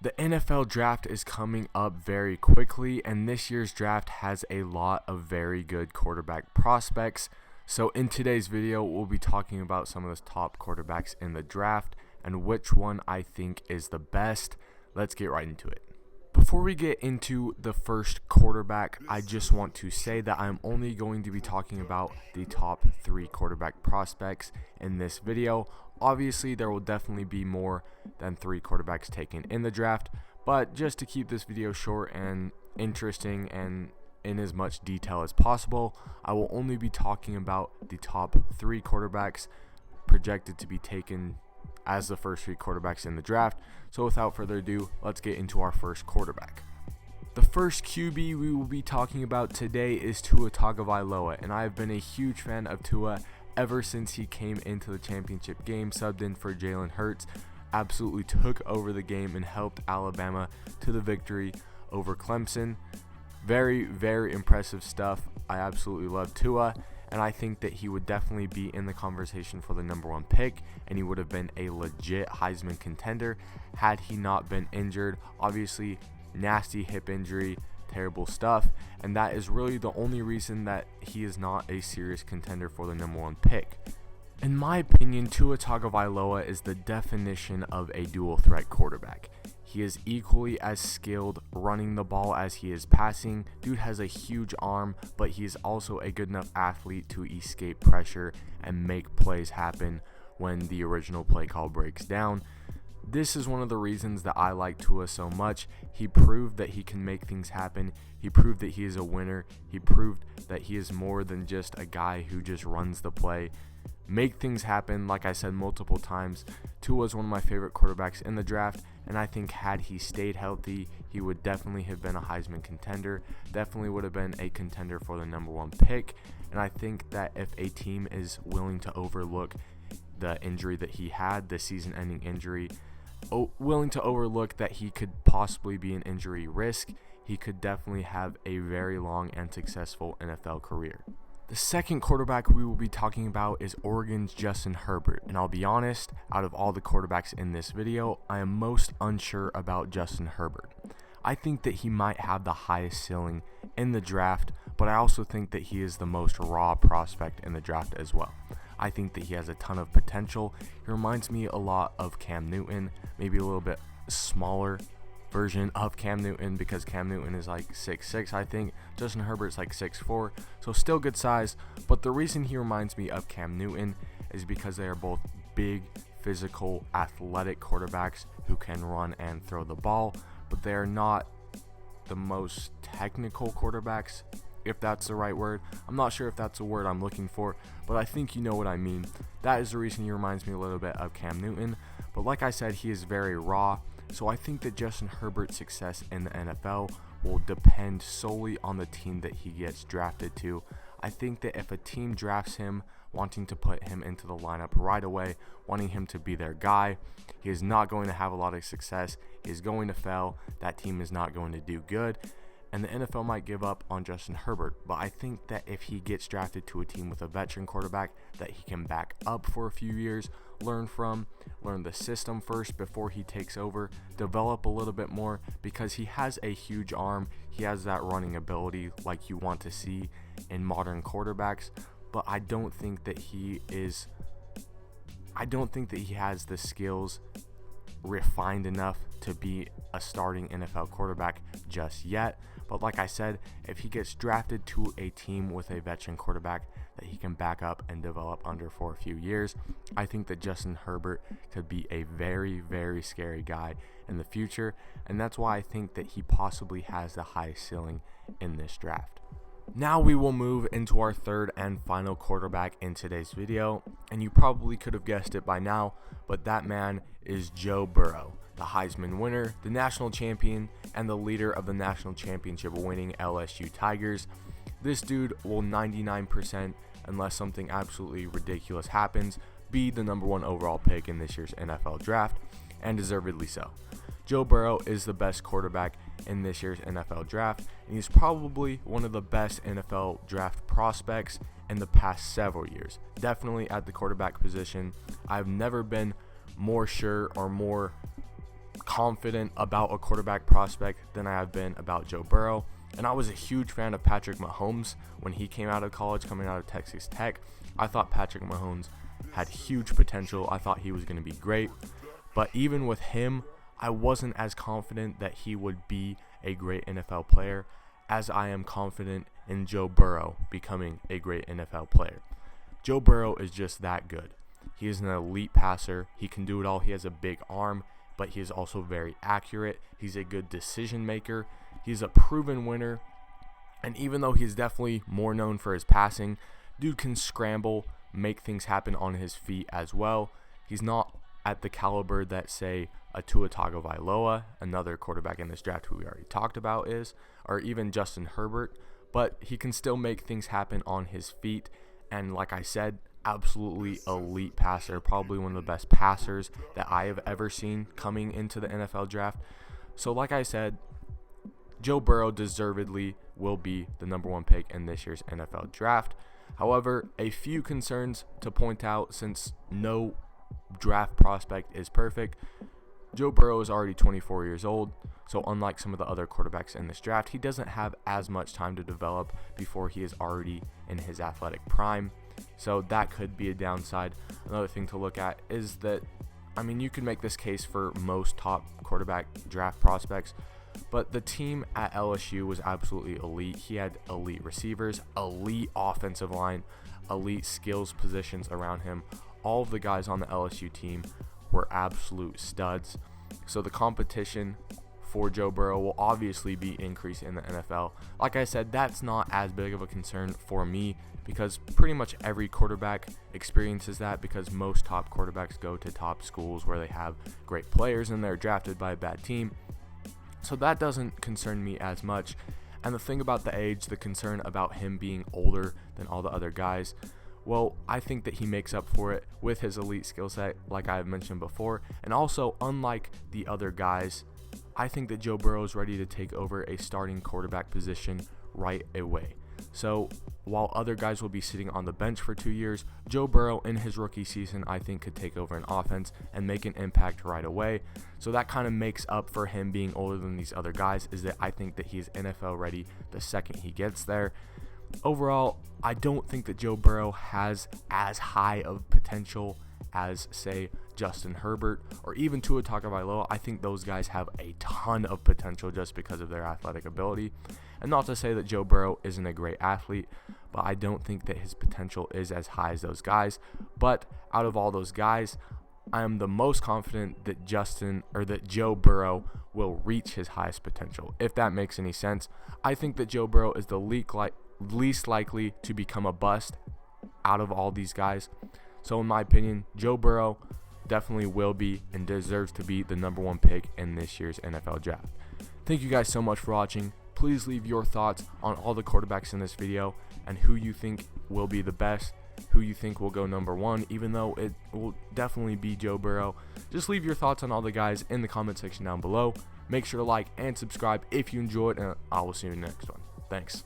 The NFL draft is coming up very quickly, and this year's draft has a lot of very good quarterback prospects. So in today's video, we'll be talking about some of the top quarterbacks in the draft and which one I think is the best. Let's get right into it. Before we get into the first quarterback, I just want to say that I'm only going to be talking about the top 3 quarterback prospects in this video. Obviously, there will definitely be more than 3 quarterbacks taken in the draft, but just to keep this video short and interesting and in as much detail as possible, I will only be talking about the top 3 quarterbacks projected to be taken as the first 3 quarterbacks in the draft. So without further ado, let's get into our first quarterback. The first QB we will be talking about today is Tua Tagavailoa, and I have been a huge fan of Tua ever since he came into the championship game, subbed in for Jalen Hurts, absolutely took over the game and helped Alabama to the victory over Clemson. Very, very impressive stuff. I absolutely love Tua, and I think that he would definitely be in the conversation for the number 1 pick, and he would have been a legit Heisman contender had he not been injured. Obviously, nasty hip injury, terrible stuff, and that is really the only reason that he is not a serious contender for the number 1 pick. In my opinion, Tua Tagovailoa is the definition of a dual threat quarterback. He is equally as skilled running the ball as he is passing. Dude has a huge arm, but he is also a good enough athlete to escape pressure and make plays happen when the original play call breaks down. This is one of the reasons that I like Tua so much. He proved that he can make things happen. He proved that he is a winner. He proved that he is more than just a guy who just runs the play. Make things happen, like I said multiple times. Tua is one of my favorite quarterbacks in the draft, and I think had he stayed healthy, he would definitely have been a Heisman contender, definitely would have been a contender for the number 1 pick. And I think that if a team is willing to overlook the injury that he had, the season-ending injury, willing to overlook that he could possibly be an injury risk, he could definitely have a very long and successful NFL career. The second quarterback we will be talking about is Oregon's Justin Herbert, and I'll be honest, out of all the quarterbacks in this video, I am most unsure about Justin Herbert. I think that he might have the highest ceiling in the draft, but I also think that he is the most raw prospect in the draft as well. I think that he has a ton of potential. He reminds me a lot of Cam Newton, maybe a little bit smaller version of Cam Newton, because Cam Newton is like 6'6", I think. Justin Herbert's like 6'4", so still good size. But the reason he reminds me of Cam Newton is because they are both big, physical, athletic quarterbacks who can run and throw the ball, but they are not the most technical quarterbacks, if that's the right word. I'm not sure if that's the word I'm looking for, but I think you know what I mean. That is the reason he reminds me a little bit of Cam Newton. But like I said, he is very raw. So I think that Justin Herbert's success in the NFL will depend solely on the team that he gets drafted to. I think that if a team drafts him wanting to put him into the lineup right away, wanting him to be their guy, he is not going to have a lot of success. He is going to fail. That team is not going to do good, and the NFL might give up on Justin Herbert. But I think that if he gets drafted to a team with a veteran quarterback that he can back up for a few years, learn the system first before he takes over, develop a little bit more, because he has a huge arm. He has that running ability like you want to see in modern quarterbacks, but I don't think that he has the skills refined enough to be a starting NFL quarterback just yet. But like I said, if he gets drafted to a team with a veteran quarterback that he can back up and develop under for a few years, I think that Justin Herbert could be a very, very scary guy in the future, and that's why I think that he possibly has the highest ceiling in this draft. Now we will move into our third and final quarterback in today's video, and you probably could have guessed it by now, but that man is Joe Burrow, the Heisman winner, the national champion, and the leader of the national championship winning LSU Tigers. This dude will 99%, unless something absolutely ridiculous happens, be the number 1 overall pick in this year's NFL draft, and deservedly so. Joe Burrow is the best quarterback in this year's NFL draft, and he's probably one of the best NFL draft prospects in the past several years. Definitely at the quarterback position. I've never been more sure or more confident about a quarterback prospect than I have been about Joe Burrow. And I was a huge fan of Patrick Mahomes when he came out of college, coming out of Texas Tech. I thought Patrick Mahomes had huge potential. I thought he was going to be great. But even with him, I wasn't as confident that he would be a great NFL player as I am confident in Joe Burrow becoming a great NFL player. Joe Burrow is just that good. He is an elite passer. He can do it all. He has a big arm, but he is also very accurate. He's a good decision maker. He's a proven winner. And even though he's definitely more known for his passing, dude can scramble, make things happen on his feet as well. He's not at the caliber that, say, a Tua Tagavailoa, another quarterback in this draft who we already talked about, is, or even Justin Herbert, but he can still make things happen on his feet. And like I said, absolutely elite passer, probably one of the best passers that I have ever seen coming into the NFL draft. So like I said, Joe Burrow deservedly will be the number 1 pick in this year's NFL draft. However, a few concerns to point out, since no draft prospect is perfect. Joe Burrow is already 24 years old, so unlike some of the other quarterbacks in this draft, he doesn't have as much time to develop before he is already in his athletic prime. So that could be a downside. Another thing to look at is that, I mean, you can make this case for most top quarterback draft prospects, but the team at LSU was absolutely elite. He had elite receivers, elite offensive line, elite skills positions around him. All of the guys on the LSU team were absolute studs. So the competition for Joe Burrow will obviously be increased in the NFL. Like I said, that's not as big of a concern for me because pretty much every quarterback experiences that, because most top quarterbacks go to top schools where they have great players and they're drafted by a bad team. So that doesn't concern me as much. And the thing about the age, the concern about him being older than all the other guys, well, I think that he makes up for it with his elite skill set, like I've mentioned before. And also, unlike the other guys, I think that Joe Burrow is ready to take over a starting quarterback position right away. So while other guys will be sitting on the bench for 2 years, Joe Burrow in his rookie season, I think, could take over an offense and make an impact right away. So that kind of makes up for him being older than these other guys, is that I think that he's NFL ready the second he gets there. Overall, I don't think that Joe Burrow has as high of potential as, say, Justin Herbert or even Tua Tagavailoa. I think those guys have a ton of potential just because of their athletic ability. And not to say that Joe Burrow isn't a great athlete, but I don't think that his potential is as high as those guys. But out of all those guys, I am the most confident that Joe Burrow will reach his highest potential, if that makes any sense. I think that Joe Burrow is the least likely to become a bust out of all these guys. So in my opinion, Joe Burrow definitely will be and deserves to be the number 1 pick in this year's NFL draft. Thank you guys so much for watching. Please leave your thoughts on all the quarterbacks in this video and who you think will be the best, who you think will go number 1, even though it will definitely be Joe Burrow. Just leave your thoughts on all the guys in the comment section down below. Make sure to like and subscribe if you enjoyed, and I will see you in the next one. Thanks.